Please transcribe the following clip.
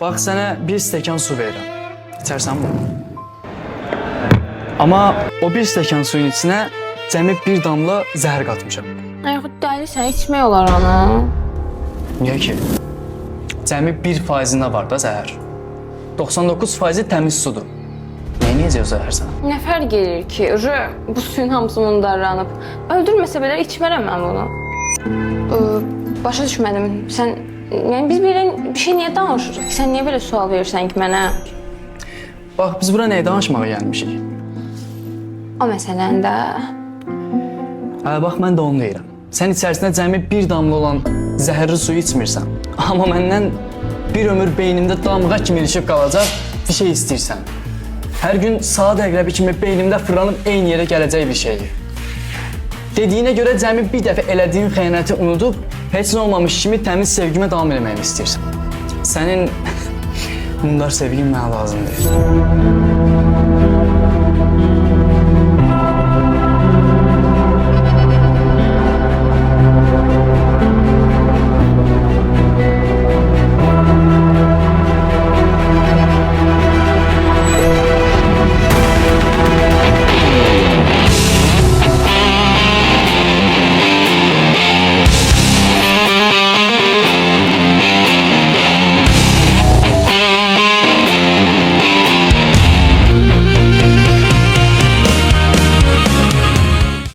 Bax sənə bir stəkan su verirəm. İçərsən bunu. Amma o bir stəkan suyun içinə cəmi bir damla zəhər qatmışam. Yaxud dəlisən, içmək olar onu. Niyə ki? Cəmi 1%-ində var da zəhər. 99% təmiz sudur. Niyə necə o zəhər sənə? Nə fərq edir ki? Bu suyun hamısı mundarlanıb. Öldürməsə belə içmərəm mən bunu. Başa düşmədim. Sən, yəni biz bir şey niyə danışırıq? Sən niyə belə sual verirsən ki mənə? Bax, biz bura nəyə danışmağa gəlmişik? O məsələndə. Hə, bax, mən də onu deyirəm. Sən içərisində cəmi bir damla olan zəhərli suyu içmirsən. Amma məndən bir ömür beynimdə damğa kimi ilişib qalacaq bir şey istəyirsən. Hər gün saat əqrəbi kimi beynimdə fırlanıb eyni yerə gələcək bir şeydir. Dediyinə görə cəmi bir dəfə elədiyin xəyanəti unudub, heç nə olmamış kimi təmiz sevgimə davam eləməyimi istəyirsən. Sənin mundar sevgin mənə lazım deyil.